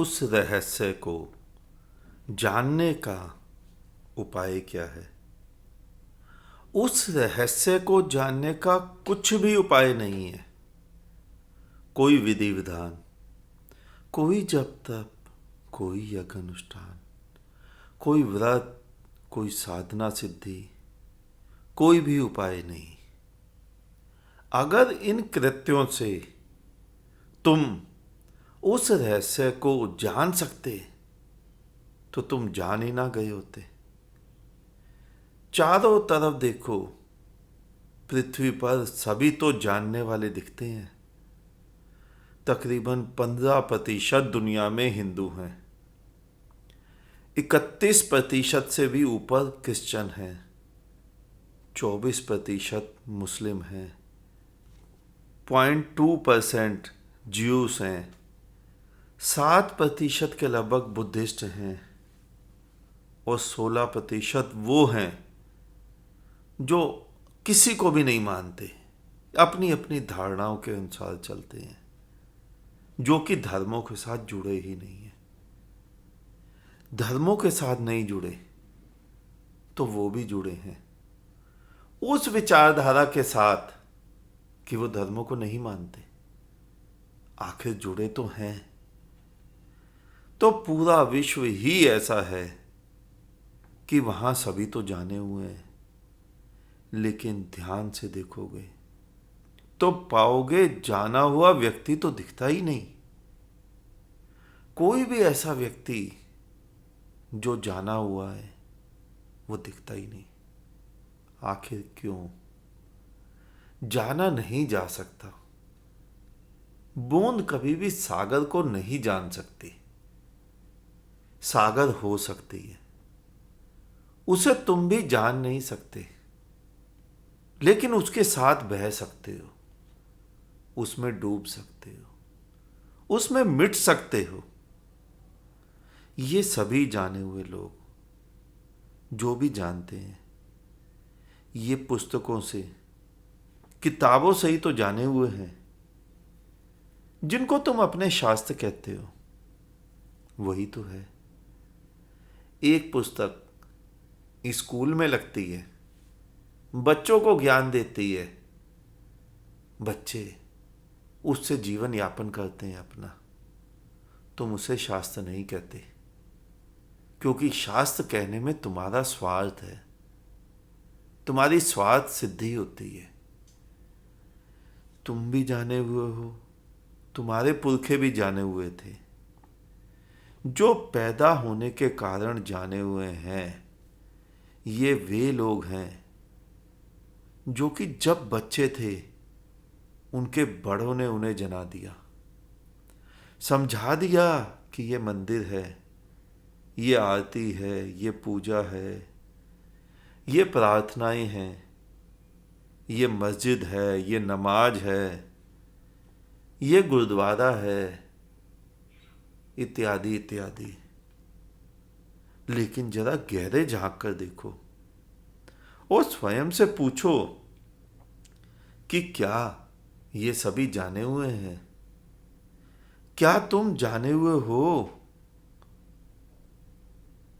उस रहस्य को जानने का उपाय क्या है? उस रहस्य को जानने का कुछ भी उपाय नहीं है। कोई विधि विधान, कोई जप तप, कोई यज्ञ अनुष्ठान, कोई व्रत, कोई साधना सिद्धि, कोई भी उपाय नहीं। अगर इन कृत्यों से तुम उस रहस्य को जान सकते तो तुम जान ही ना गए होते। चारों तरफ देखो, पृथ्वी पर सभी तो जानने वाले दिखते हैं। तकरीबन 15% दुनिया में हिंदू हैं, 31% से भी ऊपर क्रिश्चियन हैं, 24% मुस्लिम हैं, 0.2% ज्यूस हैं, 7% के लगभग बुद्धिस्ट हैं और 16% वो हैं जो किसी को भी नहीं मानते, अपनी अपनी धारणाओं के अनुसार चलते हैं, जो कि धर्मों के साथ जुड़े ही नहीं हैं। धर्मों के साथ नहीं जुड़े तो वो भी जुड़े हैं उस विचारधारा के साथ कि वो धर्मों को नहीं मानते। आखिर जुड़े तो हैं। तो पूरा विश्व ही ऐसा है कि वहां सभी तो जाने हुए हैं, लेकिन ध्यान से देखोगे तो पाओगे जाना हुआ व्यक्ति तो दिखता ही नहीं। कोई भी ऐसा व्यक्ति जो जाना हुआ है वो दिखता ही नहीं। आखिर क्यों? जाना नहीं जा सकता। बूंद कभी भी सागर को नहीं जान सकती। सागर हो सकती है, उसे तुम भी जान नहीं सकते, लेकिन उसके साथ बह सकते हो, उसमें डूब सकते हो, उसमें मिट सकते हो। ये सभी जाने हुए लोग जो भी जानते हैं, ये पुस्तकों से, किताबों से ही तो जाने हुए हैं। जिनको तुम अपने शास्त्र कहते हो वही तो है। एक पुस्तक स्कूल में लगती है, बच्चों को ज्ञान देती है, बच्चे उससे जीवन यापन करते हैं अपना। तुम उसे शास्त्र नहीं कहते, क्योंकि शास्त्र कहने में तुम्हारा स्वार्थ है, तुम्हारी स्वार्थ सिद्धि होती है। तुम भी जाने हुए हो, तुम्हारे पुरखे भी जाने हुए थे। जो पैदा होने के कारण जाने हुए हैं, ये वे लोग हैं जो कि जब बच्चे थे उनके बड़ों ने उन्हें जना दिया, समझा दिया कि ये मंदिर है, ये आरती है, ये पूजा है, ये प्रार्थनाएं हैं, ये मस्जिद है, ये नमाज है, ये गुरुद्वारा है, इत्यादि इत्यादि। लेकिन जरा गहरे झांक कर देखो और स्वयं से पूछो कि क्या ये सभी जाने हुए हैं? क्या तुम जाने हुए हो?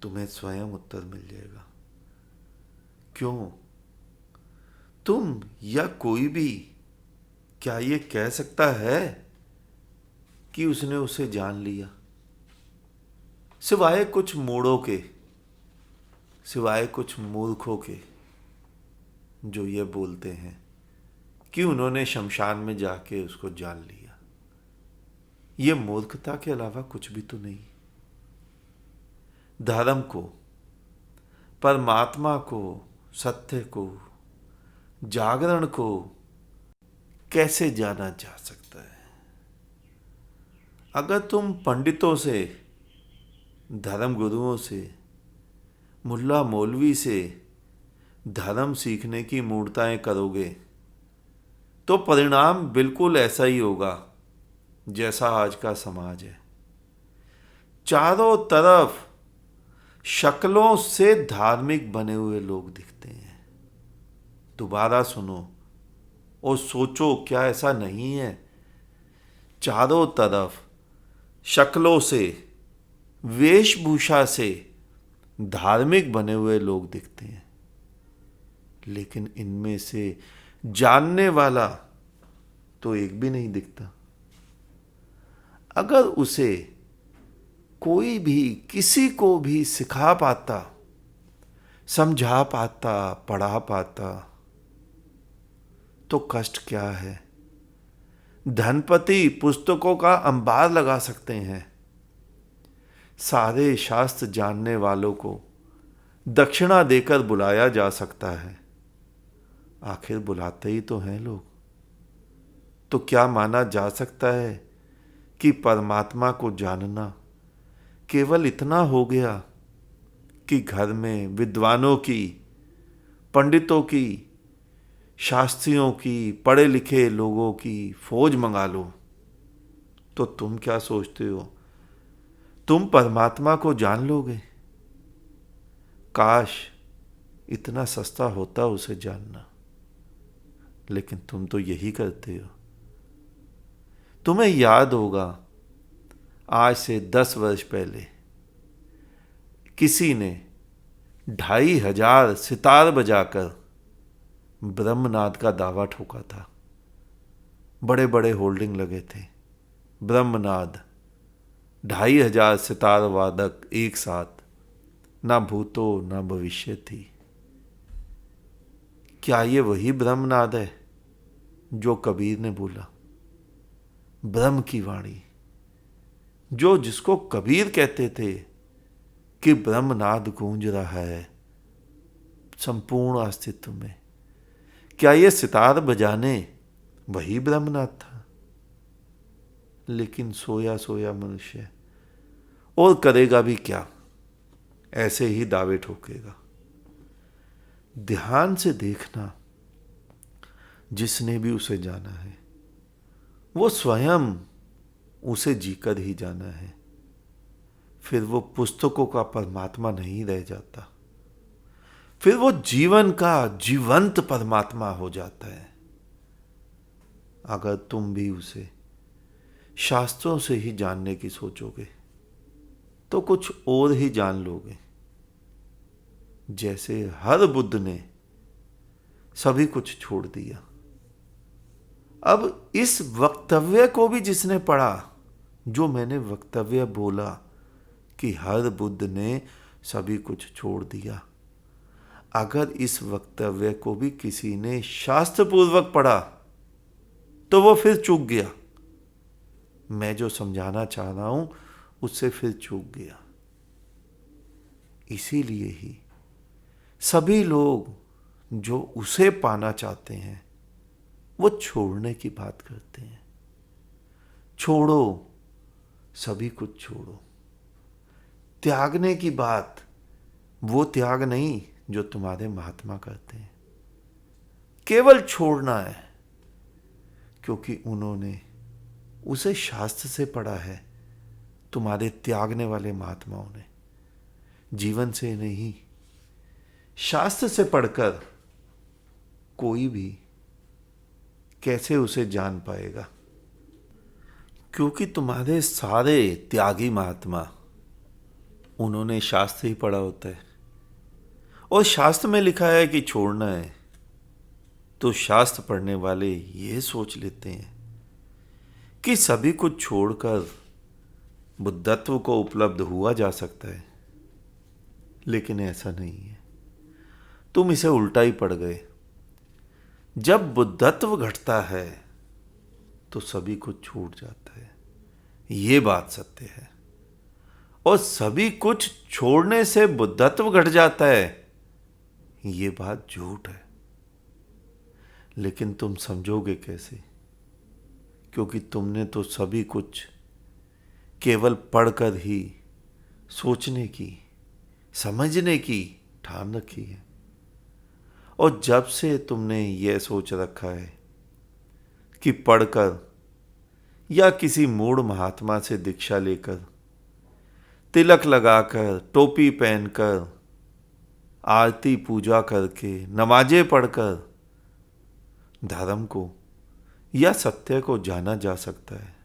तुम्हें स्वयं उत्तर मिल जाएगा। क्यों? तुम या कोई भी क्या ये कह सकता है कि उसने उसे जान लिया? सिवाय कुछ मूढ़ों के, सिवाय कुछ मूर्खों के, जो ये बोलते हैं कि उन्होंने शमशान में जाके उसको जान लिया। ये मूर्खता के अलावा कुछ भी तो नहीं। धर्म को, परमात्मा को, सत्य को, जागरण को कैसे जाना जा सकता है? अगर तुम पंडितों से, धर्म गुरुओं से, मुल्ला मौलवी से धर्म सीखने की मूर्ताएं करोगे तो परिणाम बिल्कुल ऐसा ही होगा जैसा आज का समाज है। चारों तरफ शक्लों से धार्मिक बने हुए लोग दिखते हैं। दोबारा सुनो और सोचो, क्या ऐसा नहीं है? चारों तरफ शक्लों से वेशभूषा से धार्मिक बने हुए लोग दिखते हैं, लेकिन इनमें से जानने वाला तो एक भी नहीं दिखता। अगर उसे कोई भी किसी को भी सिखा पाता, समझा पाता, पढ़ा पाता, तो कष्ट क्या है। धनपति पुस्तकों का अंबार लगा सकते हैं, सारे शास्त्र जानने वालों को दक्षिणा देकर बुलाया जा सकता है। आखिर बुलाते ही तो हैं लोग। तो क्या माना जा सकता है कि परमात्मा को जानना केवल इतना हो गया कि घर में विद्वानों की, पंडितों की, शास्त्रियों की, पढ़े लिखे लोगों की फौज मंगा लो? तो तुम क्या सोचते हो, तुम परमात्मा को जान लोगे? काश इतना सस्ता होता उसे जानना, लेकिन तुम तो यही करते हो। तुम्हें याद होगा, आज से 10 वर्ष पहले किसी ने 2500 सितार बजाकर ब्रह्मनाद का दावा ठोका था। बड़े बड़े होल्डिंग लगे थे, ब्रह्मनाद, 2500 सितार वादक एक साथ, ना भूतो ना भविष्य थी। क्या ये वही ब्रह्मनाद है जो कबीर ने बोला? ब्रह्म की वाणी, जो जिसको कबीर कहते थे कि ब्रह्मनाद गूंज रहा है संपूर्ण अस्तित्व में। क्या ये सितार बजाने वही ब्रह्मनाद था? लेकिन सोया सोया मनुष्य, और करेगा भी क्या, ऐसे ही दावे ठोकेगा। ध्यान से देखना, जिसने भी उसे जाना है वो स्वयं उसे जीकर ही जाना है। फिर वो पुस्तकों का परमात्मा नहीं रह जाता, फिर वो जीवन का जीवंत परमात्मा हो जाता है। अगर तुम भी उसे शास्त्रों से ही जानने की सोचोगे तो कुछ और ही जान लोगे। जैसे हर बुद्ध ने सभी कुछ छोड़ दिया। अब इस वक्तव्य को भी जिसने पढ़ा, जो मैंने वक्तव्य बोला कि हर बुद्ध ने सभी कुछ छोड़ दिया, अगर इस वक्तव्य को भी किसी ने शास्त्रपूर्वक पढ़ा तो वो फिर चूक गया। मैं जो समझाना चाह रहा हूं उससे फिर चूक गया। इसीलिए ही सभी लोग जो उसे पाना चाहते हैं वो छोड़ने की बात करते हैं। छोड़ो, सभी कुछ छोड़ो। त्यागने की बात, वो त्याग नहीं जो तुम्हारे महात्मा करते हैं। केवल छोड़ना है, क्योंकि उन्होंने उसे शास्त्र से पढ़ा है। तुम्हारे त्यागने वाले महात्माओं ने जीवन से नहीं, शास्त्र से पढ़कर कोई भी कैसे उसे जान पाएगा? क्योंकि तुम्हारे सारे त्यागी महात्मा, उन्होंने शास्त्र ही पढ़ा होता है, और शास्त्र में लिखा है कि छोड़ना है। तो शास्त्र पढ़ने वाले ये सोच लेते हैं कि सभी कुछ छोड़कर बुद्धत्व को उपलब्ध हुआ जा सकता है, लेकिन ऐसा नहीं है। तुम इसे उल्टा ही पढ़ गए। जब बुद्धत्व घटता है तो सभी कुछ छूट जाता है, ये बात सत्य है। और सभी कुछ छोड़ने से बुद्धत्व घट जाता है, ये बात झूठ है। लेकिन तुम समझोगे कैसे? क्योंकि तुमने तो सभी कुछ केवल पढ़कर ही सोचने की, समझने की ठान रखी है। और जब से तुमने यह सोच रखा है कि पढ़कर या किसी मूढ़ महात्मा से दीक्षा लेकर, तिलक लगाकर, टोपी पहनकर, आरती पूजा करके, नमाजें पढ़कर धर्म को या सत्य को जाना जा सकता है,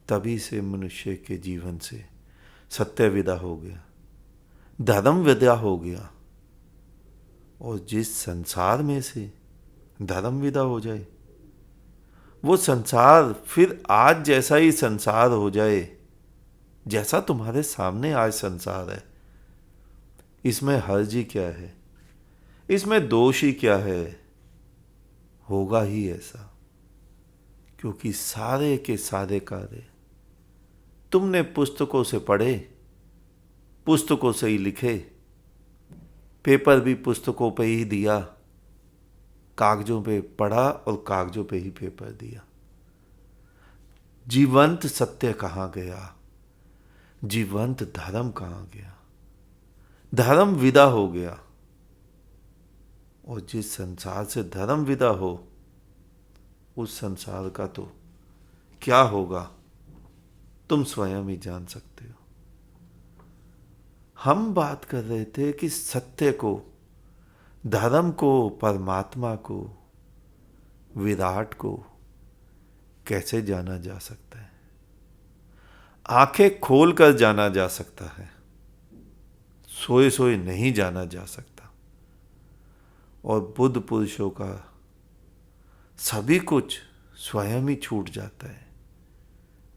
तभी से मनुष्य के जीवन से सत्य विदा हो गया, धर्म विदा हो गया। और जिस संसार में से धर्म विदा हो जाए, वो संसार फिर आज जैसा ही संसार हो जाए जैसा तुम्हारे सामने आज संसार है। इसमें हर्ज ही क्या है, इसमें दोष ही क्या है? होगा ही ऐसा, क्योंकि सारे के सारे कार्य तुमने पुस्तकों से पढ़े, पुस्तकों से ही लिखे, पेपर भी पुस्तकों पे ही दिया, कागजों पे पढ़ा और कागजों पे ही पेपर दिया। जीवंत सत्य कहाँ गया? जीवंत धर्म कहाँ गया? धर्म विदा हो गया। और जिस संसार से धर्म विदा हो, उस संसार का तो क्या होगा तुम स्वयं ही जान सकते हो। हम बात कर रहे थे कि सत्य को, धर्म को, परमात्मा को, विराट को कैसे जाना जा सकता है? आंखें खोल कर जाना जा सकता है, सोए सोए नहीं जाना जा सकता। और बुद्ध पुरुषों का सभी कुछ स्वयं ही छूट जाता है।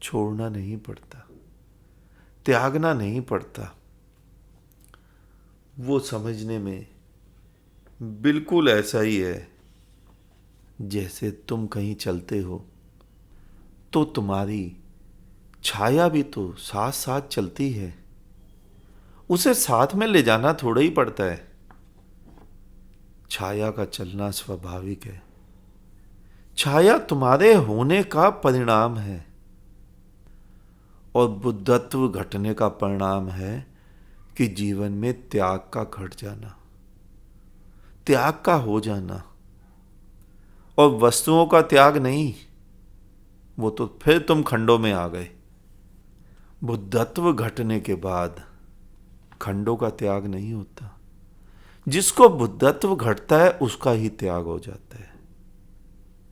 छोड़ना नहीं पड़ता, त्यागना नहीं पड़ता। वो समझने में बिल्कुल ऐसा ही है जैसे तुम कहीं चलते हो तो तुम्हारी छाया भी तो साथ साथ चलती है, उसे साथ में ले जाना थोड़ा ही पड़ता है। छाया का चलना स्वाभाविक है। छाया तुम्हारे होने का परिणाम है, और बुद्धत्व घटने का परिणाम है कि जीवन में त्याग का घट जाना, त्याग का हो जाना। और वस्तुओं का त्याग नहीं, वो तो फिर तुम खंडों में आ गए। बुद्धत्व घटने के बाद खंडों का त्याग नहीं होता। जिसको बुद्धत्व घटता है उसका ही त्याग हो जाता है,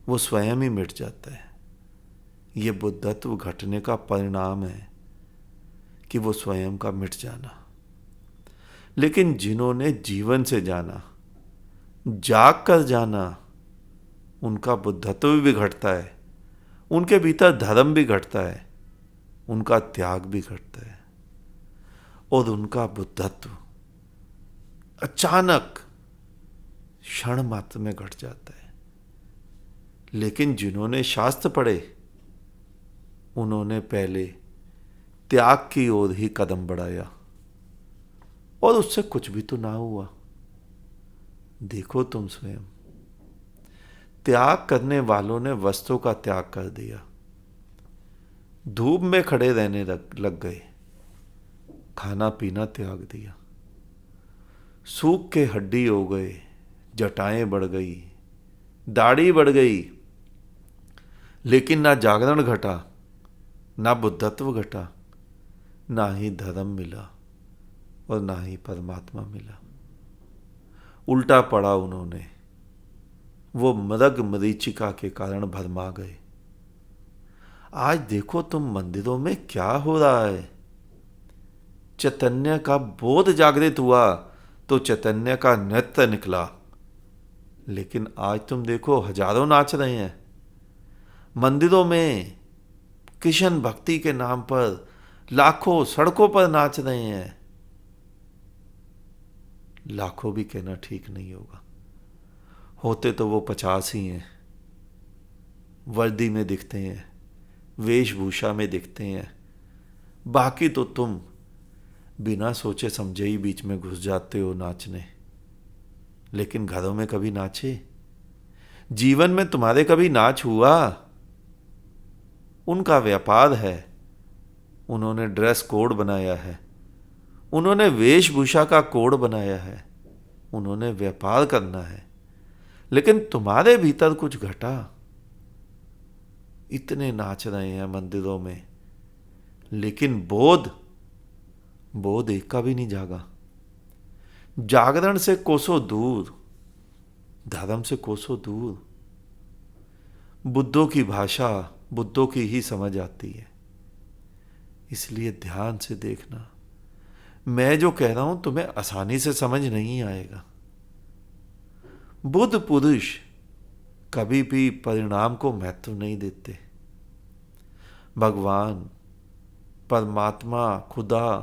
वो स्वयं ही मिट जाता है। ये बुद्धत्व घटने का परिणाम है कि वो स्वयं का मिट जाना। लेकिन जिन्होंने जीवन से जाना, जाग कर जाना, उनका बुद्धत्व भी घटता है, उनके भीतर धर्म भी घटता है, उनका त्याग भी घटता है, और उनका बुद्धत्व अचानक क्षण मात्र में घट जाता है। लेकिन जिन्होंने शास्त्र पढ़े, उन्होंने पहले त्याग की ओर ही कदम बढ़ाया, और उससे कुछ भी तो ना हुआ। देखो तुम स्वयं, त्याग करने वालों ने वस्तु का त्याग कर दिया, धूप में खड़े रहने लग गए, खाना पीना त्याग दिया, सूख के हड्डी हो गए, जटाएं बढ़ गई, दाढ़ी बढ़ गई, लेकिन ना जागरण घटा, ना बुद्धत्व घटा, ना ही धर्म मिला, और ना ही परमात्मा मिला। उल्टा पड़ा उन्होंने। वो मृग मरीचिका के कारण भरमा गए। आज देखो तुम मंदिरों में क्या हो रहा है। चैतन्य का बोध जागृत हुआ तो चैतन्य का नृत्य निकला। लेकिन आज तुम देखो हजारों नाच रहे हैं मंदिरों में, कृष्ण भक्ति के नाम पर लाखों सड़कों पर नाच रहे हैं। लाखों भी कहना ठीक नहीं होगा, होते तो वो 50 ही हैं। वर्दी में दिखते हैं, वेशभूषा में दिखते हैं, बाकी तो तुम बिना सोचे समझे ही बीच में घुस जाते हो नाचने। लेकिन घरों में कभी नाचे? जीवन में तुम्हारे कभी नाच हुआ? उनका व्यापार है, उन्होंने ड्रेस कोड बनाया है, उन्होंने वेशभूषा का कोड बनाया है, उन्होंने व्यापार करना है। लेकिन तुम्हारे भीतर कुछ घटा। इतने नाच रहे हैं मंदिरों में, लेकिन बोध एक का भी नहीं जागा। जागरण से कोसों दूर, धर्म से कोसों दूर। बुद्धों की भाषा बुद्धों की ही समझ आती है। इसलिए ध्यान से देखना। मैं जो कह रहा हूं तुम्हें आसानी से समझ नहीं आएगा। बुद्ध पुरुष कभी भी परिणाम को महत्व नहीं देते। भगवान, परमात्मा, खुदा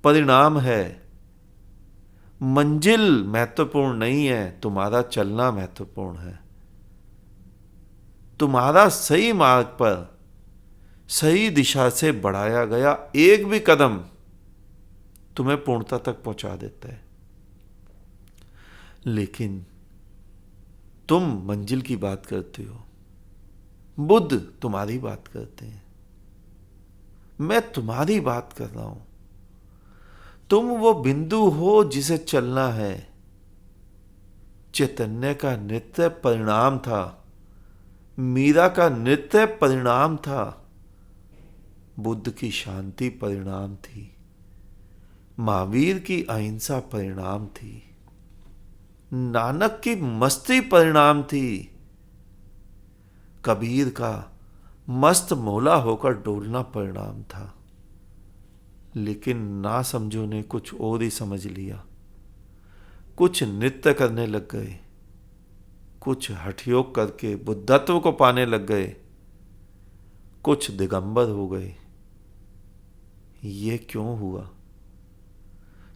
परिणाम है। मंजिल महत्वपूर्ण नहीं है, तुम्हारा चलना महत्वपूर्ण है। तुम्हारा सही मार्ग पर सही दिशा से बढ़ाया गया एक भी कदम तुम्हें पूर्णता तक पहुंचा देता है। लेकिन तुम मंजिल की बात करते हो, बुद्ध तुम्हारी बात करते हैं, मैं तुम्हारी बात कर रहा हूं। तुम वो बिंदु हो जिसे चलना है। चैतन्य का नृत्य परिणाम था, मीरा का नृत्य परिणाम था, बुद्ध की शांति परिणाम थी, महावीर की अहिंसा परिणाम थी, नानक की मस्ती परिणाम थी, कबीर का मस्त मौला होकर डोलना परिणाम था। लेकिन ना समझो ने कुछ और ही समझ लिया। कुछ नृत्य करने लग गए, कुछ हठयोग करके बुद्धत्व को पाने लग गए, कुछ दिगंबर हो गए। ये क्यों हुआ?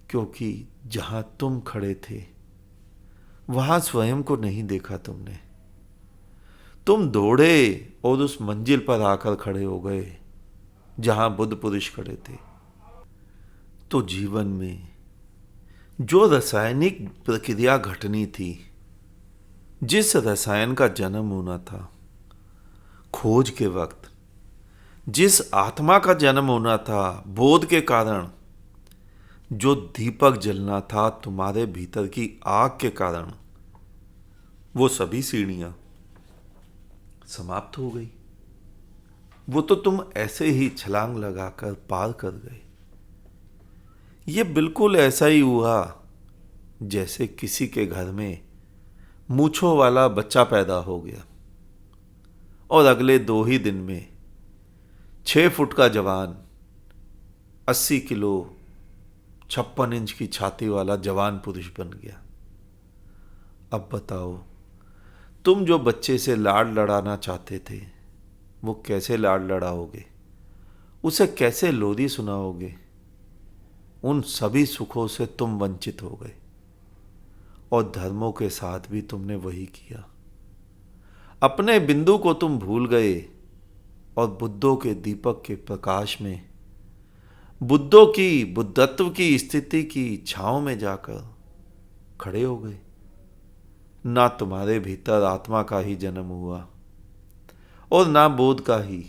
क्योंकि जहां तुम खड़े थे वहां स्वयं को नहीं देखा तुमने। तुम दौड़े और उस मंजिल पर आकर खड़े हो गए जहां बुद्ध पुरुष खड़े थे। तो जीवन में जो रासायनिक प्रक्रिया घटनी थी, जिस रसायन का जन्म होना था, खोज के वक्त जिस आत्मा का जन्म होना था, बोध के कारण जो दीपक जलना था तुम्हारे भीतर की आग के कारण, वो सभी सीढ़ियां समाप्त हो गई। वो तो तुम ऐसे ही छलांग लगाकर पार कर गए। ये बिल्कुल ऐसा ही हुआ जैसे किसी के घर में मूंछों वाला बच्चा पैदा हो गया और अगले 2 ही दिन में 6 फुट का जवान, 80 किलो 56 इंच की छाती वाला जवान पुरुष बन गया। अब बताओ, तुम जो बच्चे से लाड लड़ाना चाहते थे, वो कैसे लाड लड़ाओगे? उसे कैसे लोरी सुनाओगे? उन सभी सुखों से तुम वंचित हो गए और धर्मों के साथ भी तुमने वही किया। अपने बिंदु को तुम भूल गए और बुद्धों के दीपक के प्रकाश में, बुद्धों की बुद्धत्व की स्थिति की छांव में जाकर खड़े हो गए। ना तुम्हारे भीतर आत्मा का ही जन्म हुआ और ना बोध का ही।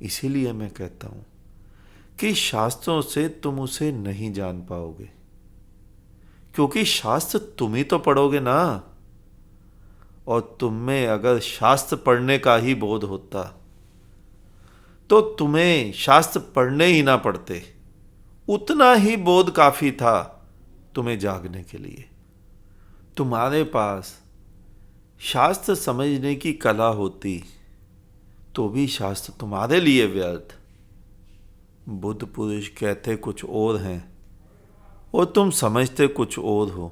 इसीलिए मैं कहता हूं कि शास्त्रों से तुम उसे नहीं जान पाओगे, क्योंकि शास्त्र तुम ही तो पढ़ोगे ना। और तुम में अगर शास्त्र पढ़ने का ही बोध होता तो तुम्हें शास्त्र पढ़ने ही ना पड़ते। उतना ही बोध काफी था तुम्हें जागने के लिए। तुम्हारे पास शास्त्र समझने की कला होती तो भी शास्त्र तुम्हारे लिए व्यर्थ। बुद्ध पुरुष कहते कुछ और हैं और तुम समझते कुछ और हो।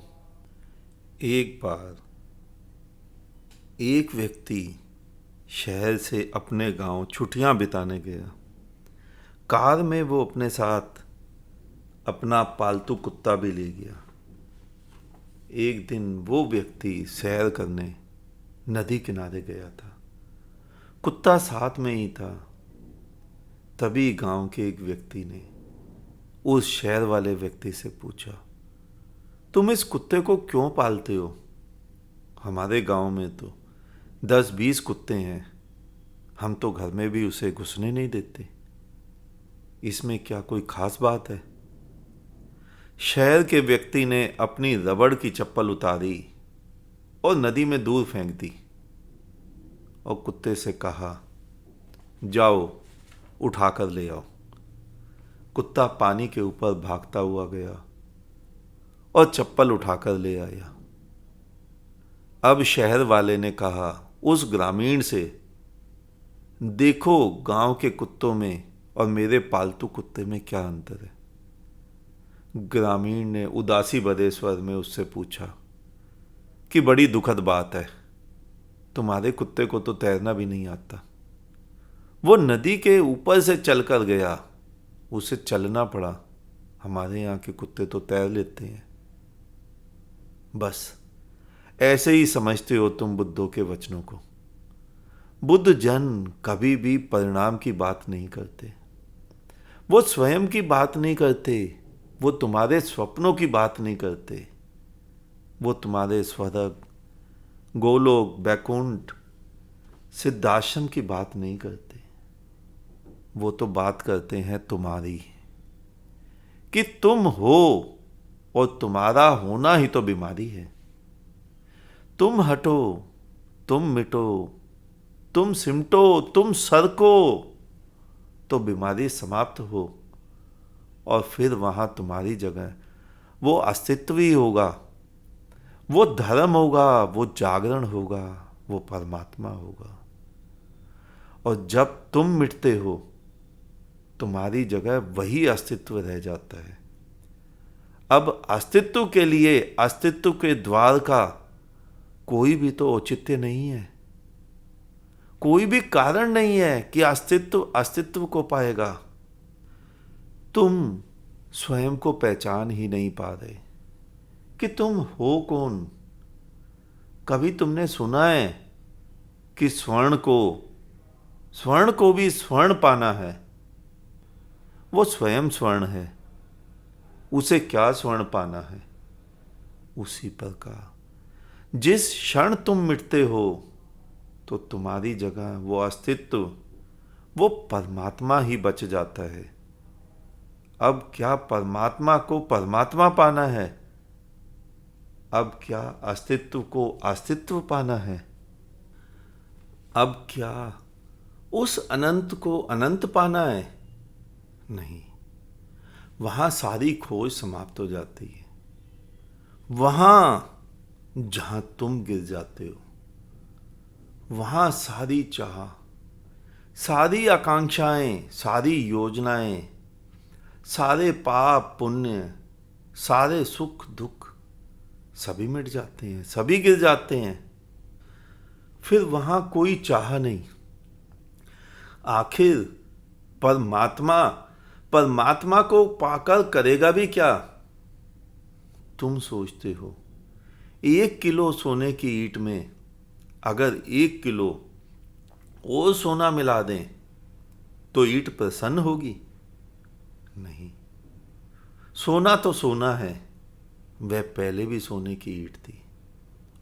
एक बार एक व्यक्ति शहर से अपने गांव छुट्टियां बिताने गया। कार में वो अपने साथ अपना पालतू कुत्ता भी ले गया। एक दिन वो व्यक्ति सैर करने नदी किनारे गया था। कुत्ता साथ में ही था। तभी गांव के एक व्यक्ति ने उस शहर वाले व्यक्ति से पूछा, तुम इस कुत्ते को क्यों पालते हो? हमारे गांव में तो 10-20 कुत्ते हैं, हम तो घर में भी उसे घुसने नहीं देते। इसमें क्या कोई खास बात है? शहर के व्यक्ति ने अपनी रबड़ की चप्पल उतारी और नदी में दूर फेंक दी और कुत्ते से कहा, जाओ उठाकर ले आओ। कुत्ता पानी के ऊपर भागता हुआ गया और चप्पल उठाकर ले आया। अब शहर वाले ने कहा उस ग्रामीण से, देखो गांव के कुत्तों में और मेरे पालतू कुत्ते में क्या अंतर है? ग्रामीण ने उदासी भरे स्वर में उससे पूछा कि बड़ी दुखद बात है, तुम्हारे कुत्ते को तो तैरना भी नहीं आता। वो नदी के ऊपर से चलकर गया, उसे चलना पड़ा। हमारे यहाँ के कुत्ते तो तैर लेते हैं। बस ऐसे ही समझते हो तुम बुद्धों के वचनों को। बुद्ध जन कभी भी परिणाम की बात नहीं करते। वो स्वयं की बात नहीं करते। वो तुम्हारे स्वप्नों की बात नहीं करते। वो तुम्हारे स्वर्ग, गोलोक, बैकुंठ, सिद्धाश्रम की बात नहीं करते। वो तो बात करते हैं तुम्हारी, कि तुम हो और तुम्हारा होना ही तो बीमारी है। तुम हटो, तुम मिटो, तुम सिमटो, तुम सरको तो बीमारी समाप्त हो, और फिर वहां तुम्हारी जगह वो अस्तित्व ही होगा, वो धर्म होगा, वो जागरण होगा, वो परमात्मा होगा। और जब तुम मिटते हो, तुम्हारी जगह वही अस्तित्व रह जाता है। अब अस्तित्व के लिए अस्तित्व के द्वार का कोई भी तो औचित्य नहीं है। कोई भी कारण नहीं है कि अस्तित्व अस्तित्व को पाएगा। तुम स्वयं को पहचान ही नहीं पा रहे कि तुम हो कौन। कभी तुमने सुना है कि स्वर्ण को भी स्वर्ण पाना है? वो स्वयं स्वर्ण है, उसे क्या स्वर्ण पाना है? उसी प्रकार जिस क्षण तुम मिटते हो, तो तुम्हारी जगह वो अस्तित्व, वो परमात्मा ही बच जाता है। अब क्या परमात्मा को परमात्मा पाना है? अब क्या अस्तित्व को अस्तित्व पाना है? अब क्या उस अनंत को अनंत पाना है? नहीं, वहां सारी खोज समाप्त हो जाती है। वहां जहां तुम गिर जाते हो, वहां सारी चाह, सारी आकांक्षाएं, सारी योजनाएं, सारे पाप पुण्य, सारे सुख दुख सभी मिट जाते हैं, सभी गिर जाते हैं। फिर वहां कोई चाह नहीं। आखिर परमात्मा परमात्मा को पाकर करेगा भी क्या? तुम सोचते हो 1 किलो सोने की ईंट में अगर 1 किलो और सोना मिला दें तो ईंट प्रसन्न होगी? नहीं। सोना तो सोना है, वह पहले भी सोने की ईंट थी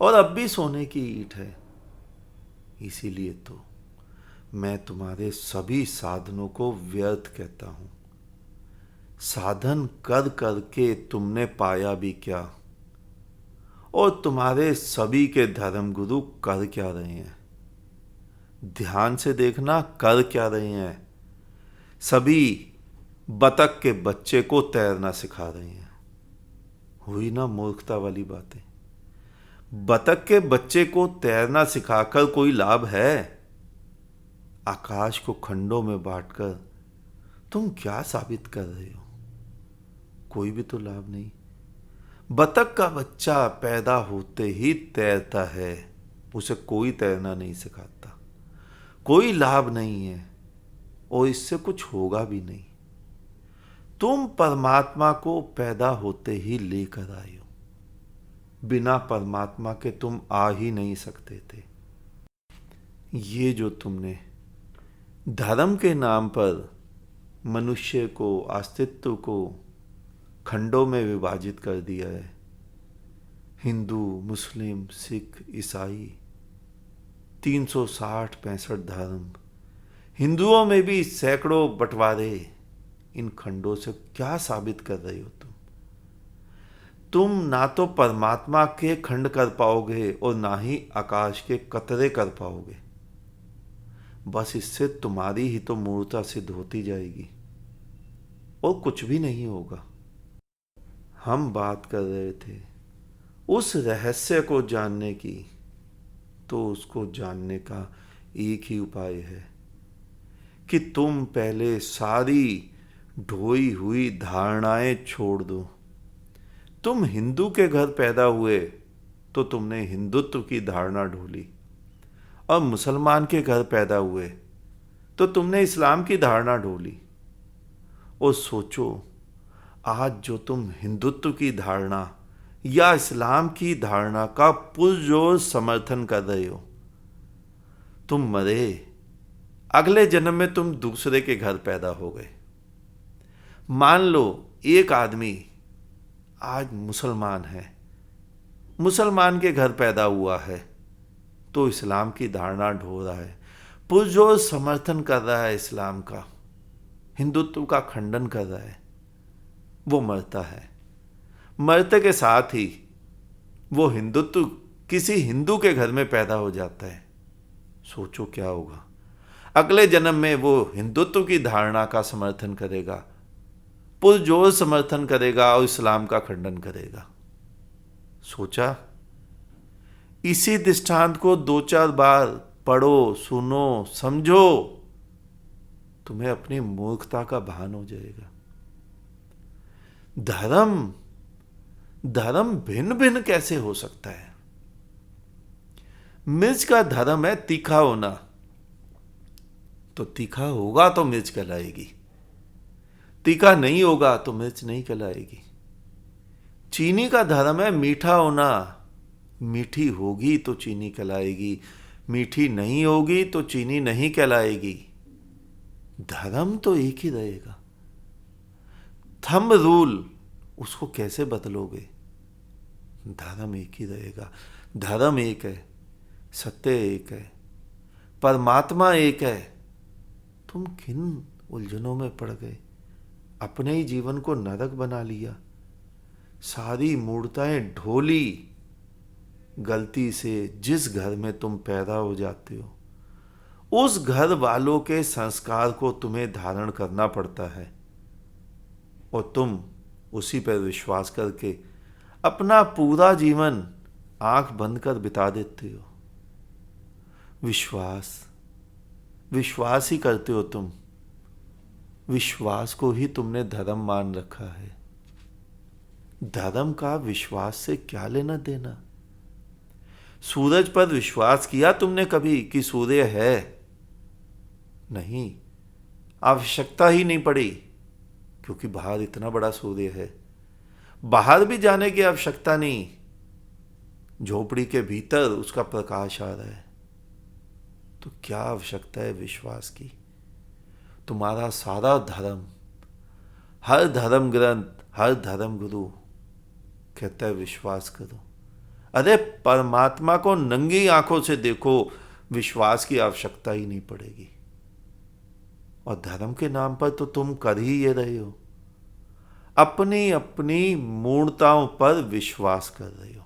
और अब भी सोने की ईंट है। इसीलिए तो मैं तुम्हारे सभी साधनों को व्यर्थ कहता हूं। साधन कर करके तुमने पाया भी क्या? और तुम्हारे सभी के धर्म गुरु कर क्या रहे हैं? ध्यान से देखना, कर क्या रहे हैं? सभी बतख के बच्चे को तैरना सिखा रहे हैं। हुई ना मूर्खता वाली बातें। बतख के बच्चे को तैरना सिखाकर कोई लाभ है? आकाश को खंडों में बांटकर तुम क्या साबित कर रहे हो? कोई भी तो लाभ नहीं। बतख का बच्चा पैदा होते ही तैरता है, उसे कोई तैरना नहीं सिखाता। कोई लाभ नहीं है और इससे कुछ होगा भी नहीं। तुम परमात्मा को पैदा होते ही लेकर आए हो। बिना परमात्मा के तुम आ ही नहीं सकते थे। ये जो तुमने धर्म के नाम पर मनुष्य को, अस्तित्व को खंडों में विभाजित कर दिया है, हिंदू, मुस्लिम, सिख, ईसाई, 360-65 धर्म, हिंदुओं में भी सैकड़ों बंटवारे, इन खंडों से क्या साबित कर रहे हो तुम? तुम ना तो परमात्मा के खंड कर पाओगे और ना ही आकाश के कतरे कर पाओगे। बस इससे तुम्हारी ही तो मूर्खता सिद्ध होती जाएगी और कुछ भी नहीं होगा। हम बात कर रहे थे उस रहस्य को जानने की, तो उसको जानने का एक ही उपाय है कि तुम पहले सारी ढोई हुई धारणाएं छोड़ दो। तुम हिंदू के घर पैदा हुए तो तुमने हिंदुत्व की धारणा ढोली, और मुसलमान के घर पैदा हुए तो तुमने इस्लाम की धारणा ढोली। और सोचो, आज जो तुम हिंदुत्व की धारणा या इस्लाम की धारणा का पुरजोर समर्थन कर रहे हो, तुम मरे, अगले जन्म में तुम दूसरे के घर पैदा हो गए। मान लो एक आदमी आज मुसलमान है, मुसलमान के घर पैदा हुआ है, तो इस्लाम की धारणा ढो रहा है, पुरजोर समर्थन कर रहा है इस्लाम का, हिंदुत्व का खंडन कर रहा है। वो मरता है, मरते के साथ ही वो हिंदुत्व किसी हिंदू के घर में पैदा हो जाता है। सोचो क्या होगा। अगले जन्म में वो हिंदुत्व की धारणा का समर्थन करेगा, पुरजोर समर्थन करेगा और इस्लाम का खंडन करेगा। सोचा। इसी दृष्टांत को 2-4 बार पढ़ो, सुनो, समझो, तुम्हें अपनी मूर्खता का भान हो जाएगा। धर्म भिन्न भिन्न कैसे हो सकता है? मिर्च का धर्म है तीखा होना, तो तीखा होगा तो मिर्च कहलाएगी, तीखा नहीं होगा तो मिर्च नहीं कहलाएगी। चीनी का धर्म है मीठा होना, मीठी होगी तो चीनी कहलाएगी, मीठी नहीं होगी तो चीनी नहीं कहलाएगी। धर्म तो एक ही रहेगा। थंब रूल, उसको कैसे बदलोगे? धर्म एक ही रहेगा। धर्म एक है, सत्य एक है, परमात्मा एक है। तुम किन उलझनों में पड़ गए? अपने ही जीवन को नरक बना लिया, सारी मूर्ताएं ढोली। गलती से जिस घर में तुम पैदा हो जाते हो, उस घर वालों के संस्कार को तुम्हें धारण करना पड़ता है, और तुम उसी पर विश्वास करके अपना पूरा जीवन आंख बंद कर बिता देते हो। विश्वास ही करते हो तुम। विश्वास को ही तुमने धर्म मान रखा है। धर्म का विश्वास से क्या लेना देना? सूरज पर विश्वास किया तुमने कभी कि सूर्य है? नहीं, आवश्यकता ही नहीं पड़ी, क्योंकि बाहर इतना बड़ा सूर्य है। बाहर भी जाने की आवश्यकता नहीं, झोपड़ी के भीतर उसका प्रकाश आ रहा है। तो क्या आवश्यकता है विश्वास की? तुम्हारा सारा धर्म, हर धर्म ग्रंथ, हर धर्म गुरु कहता है विश्वास करो। अरे परमात्मा को नंगी आंखों से देखो, विश्वास की आवश्यकता ही नहीं पड़ेगी। और धर्म के नाम पर तो तुम कर ही ये रहे हो, अपनी अपनी मूर्ताओं पर विश्वास कर रहे हो।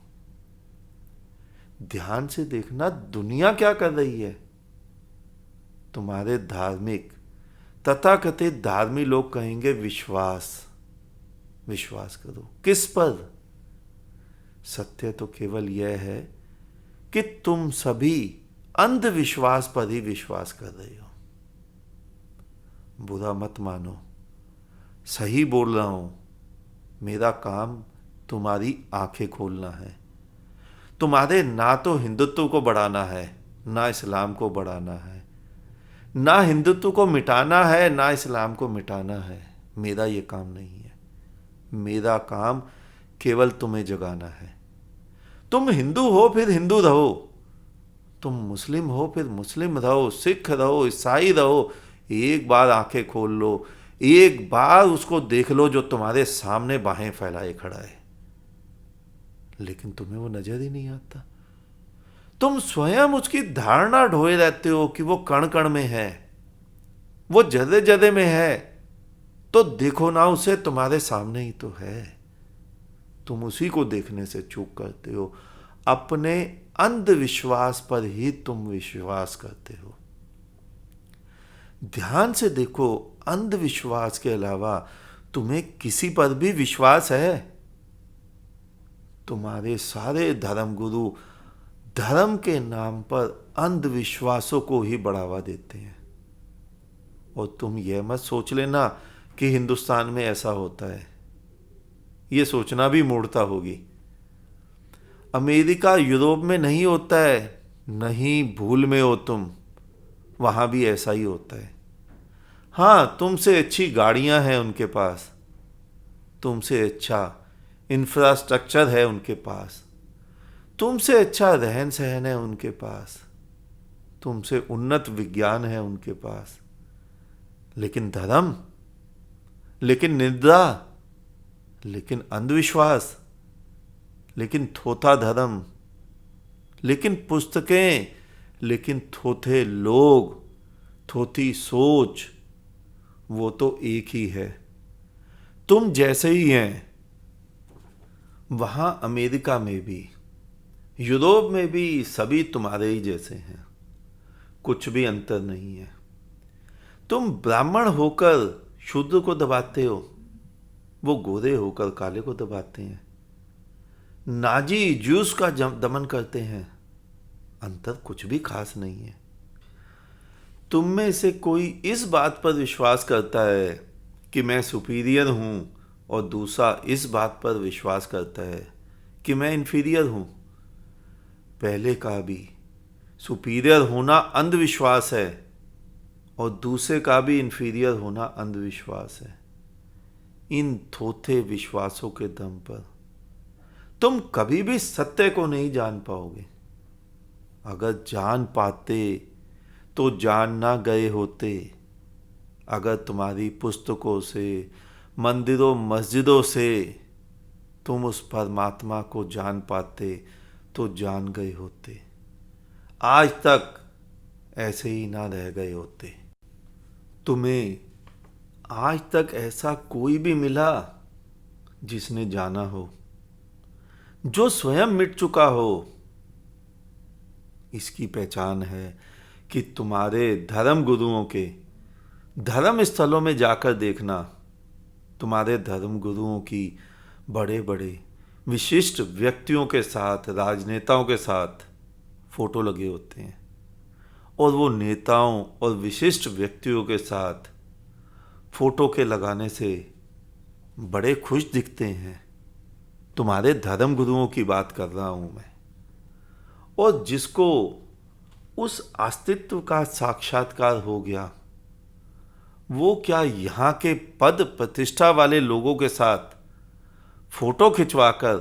ध्यान से देखना दुनिया क्या कर रही है। तुम्हारे धार्मिक, तथाकथित धार्मिक लोग कहेंगे विश्वास करो। किस पर? सत्य तो केवल यह है कि तुम सभी अंधविश्वास पर ही विश्वास कर रहे हो। बुरा मत मानो, सही बोल रहा हूं। मेरा काम तुम्हारी आंखें खोलना है। तुम्हारे ना तो हिंदुत्व को बढ़ाना है, ना इस्लाम को बढ़ाना है, ना हिंदुत्व को मिटाना है, ना इस्लाम को मिटाना है। मेरा ये काम नहीं है। मेरा काम केवल तुम्हें जगाना है। तुम हिंदू हो फिर हिंदू रहो, तुम मुस्लिम हो फिर मुस्लिम रहो, सिख रहो, ईसाई रहो। एक बार आंखें खोल लो, एक बार उसको देख लो जो तुम्हारे सामने बाहें फैलाए खड़ा है। लेकिन तुम्हें वो नजर ही नहीं आता। तुम स्वयं उसकी धारणा ढोए रहते हो कि वो कण कण में है, वो जर्रे जर्रे में है। तो देखो ना उसे, तुम्हारे सामने ही तो है। तुम उसी को देखने से चूक करते हो। अपने अंधविश्वास पर ही तुम विश्वास करते हो। ध्यान से देखो, अंधविश्वास के अलावा तुम्हें किसी पर भी विश्वास है? तुम्हारे सारे धर्मगुरु धर्म के नाम पर अंधविश्वासों को ही बढ़ावा देते हैं। और तुम यह मत सोच लेना कि हिंदुस्तान में ऐसा होता है, ये सोचना भी मूर्खता होगी। अमेरिका यूरोप में नहीं होता है, नहीं भूल में हो तुम, वहां भी ऐसा ही होता है। हाँ, तुमसे अच्छी गाड़ियां हैं उनके पास, तुमसे अच्छा इंफ्रास्ट्रक्चर है उनके पास, तुमसे अच्छा रहन सहन है उनके पास, तुमसे उन्नत विज्ञान है उनके पास, लेकिन धर्म, लेकिन निद्रा, लेकिन अंधविश्वास, लेकिन थोथा धर्म, लेकिन पुस्तकें, लेकिन थोथे लोग, थोथी सोच, वो तो एक ही है, तुम जैसे ही हैं। वहां अमेरिका में भी, यूरोप में भी सभी तुम्हारे ही जैसे हैं, कुछ भी अंतर नहीं है। तुम ब्राह्मण होकर शूद्र को दबाते हो, वो गोरे होकर काले को दबाते हैं। नाजी ज्यूस का दमन करते हैं, अंतर कुछ भी खास नहीं है। तुम में से कोई इस बात पर विश्वास करता है कि मैं सुपीरियर हूं, और दूसरा इस बात पर विश्वास करता है कि मैं इन्फीरियर हूं। पहले का भी सुपीरियर होना अंधविश्वास है, और दूसरे का भी इन्फीरियर होना अंधविश्वास है। इन थोथे विश्वासों के दम पर तुम कभी भी सत्य को नहीं जान पाओगे। अगर जान पाते तो जान ना गए होते। अगर तुम्हारी पुस्तकों से, मंदिरों मस्जिदों से तुम उस परमात्मा को जान पाते तो जान गए होते, आज तक ऐसे ही ना रह गए होते। तुम्हें आज तक ऐसा कोई भी मिला जिसने जाना हो, जो स्वयं मिट चुका हो? इसकी पहचान है कि तुम्हारे धर्म गुरुओं के धर्म स्थलों में जाकर देखना। तुम्हारे धर्म गुरुओं की बड़े बड़े विशिष्ट व्यक्तियों के साथ, राजनेताओं के साथ फोटो लगे होते हैं, और वो नेताओं और विशिष्ट व्यक्तियों के साथ फोटो के लगाने से बड़े खुश दिखते हैं। तुम्हारे धर्म गुरुओं की बात कर रहा हूं मैं। और जिसको उस अस्तित्व का साक्षात्कार हो गया, वो क्या यहाँ के पद प्रतिष्ठा वाले लोगों के साथ फोटो खिंचवाकर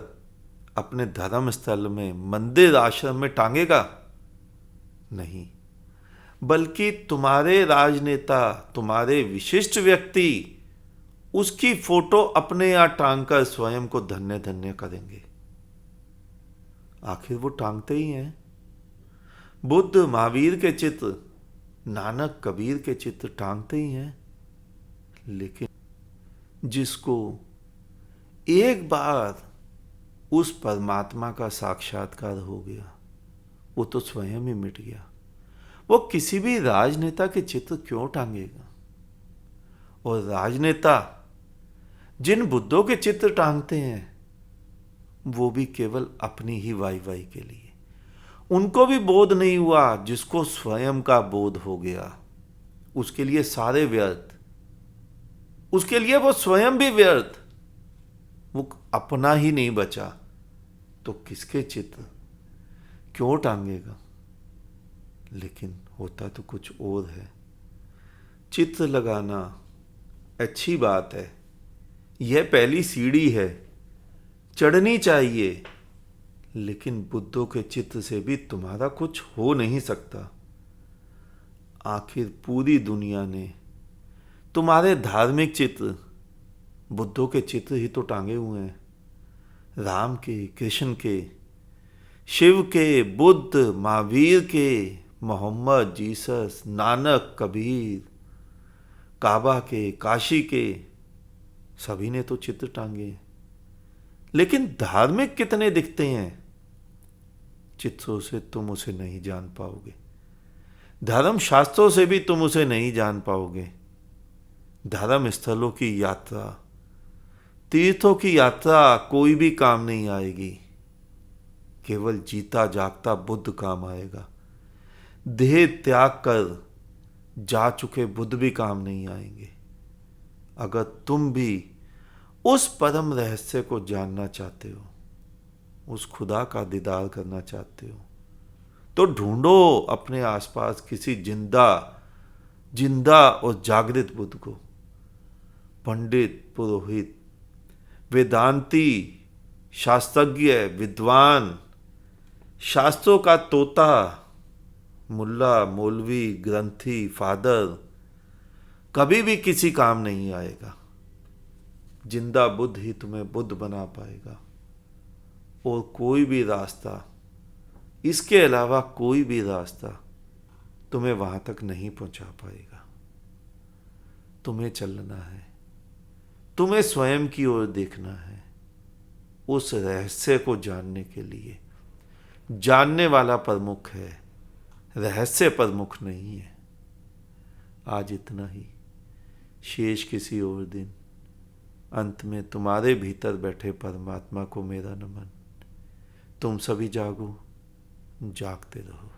अपने धर्म स्थल में, मंदिर आश्रम में टांगेगा? नहीं, बल्कि तुम्हारे राजनेता, तुम्हारे विशिष्ट व्यक्ति उसकी फोटो अपने यहाँ टांगकर स्वयं को धन्य धन्य करेंगे। आखिर वो टांगते ही हैं। बुद्ध, महावीर के चित्र, नानक, कबीर के चित्र टांगते ही हैं। लेकिन जिसको एक बार उस परमात्मा का साक्षात्कार हो गया, वो तो स्वयं ही मिट गया। वो किसी भी राजनेता के चित्र क्यों टांगेगा? और राजनेता जिन बुद्धों के चित्र टांगते हैं, वो भी केवल अपनी ही वाई वाई के लिए। उनको भी बोध नहीं हुआ। जिसको स्वयं का बोध हो गया, उसके लिए सारे व्यर्थ, उसके लिए वो स्वयं भी व्यर्थ। वो अपना ही नहीं बचा तो किसके चित्र क्यों टांगेगा? लेकिन होता तो कुछ और है। चित्र लगाना अच्छी बात है, यह पहली सीढ़ी है, चढ़नी चाहिए। लेकिन बुद्धों के चित्र से भी तुम्हारा कुछ हो नहीं सकता। आखिर पूरी दुनिया ने तुम्हारे धार्मिक चित्र, बुद्धों के चित्र ही तो टांगे हुए हैं। राम के, कृष्ण के, शिव के, बुद्ध, महावीर के, मोहम्मद, जीसस, नानक, कबीर, काबा के, काशी के, सभी ने तो चित्र टांगे। लेकिन धार्मिक कितने दिखते हैं? चित्रों से तुम उसे नहीं जान पाओगे, धर्म शास्त्रों से भी तुम उसे नहीं जान पाओगे। धर्म स्थलों की यात्रा, तीर्थों की यात्रा कोई भी काम नहीं आएगी। केवल जीता जागता बुद्ध काम आएगा। देह त्याग कर जा चुके बुद्ध भी काम नहीं आएंगे। अगर तुम भी उस परम रहस्य को जानना चाहते हो, उस खुदा का दीदार करना चाहते हो, तो ढूंढो अपने आसपास किसी जिंदा जिंदा और जागृत बुद्ध को। पंडित, पुरोहित, वेदांती, शास्त्रज्ञ, विद्वान, शास्त्रों का तोता, मुल्ला, मौलवी, ग्रंथी, फादर कभी भी किसी काम नहीं आएगा। जिंदा बुद्ध ही तुम्हें बुद्ध बना पाएगा, और कोई भी रास्ता, इसके अलावा कोई भी रास्ता तुम्हें वहां तक नहीं पहुंचा पाएगा। तुम्हें चलना है, तुम्हें स्वयं की ओर देखना है, उस रहस्य को जानने के लिए। जानने वाला प्रमुख है, रहस्य प्रमुख नहीं है। आज इतना ही, शेष किसी और दिन। अंत में तुम्हारे भीतर बैठे परमात्मा को मेरा नमन। तुम सभी जागो, जागते रहो।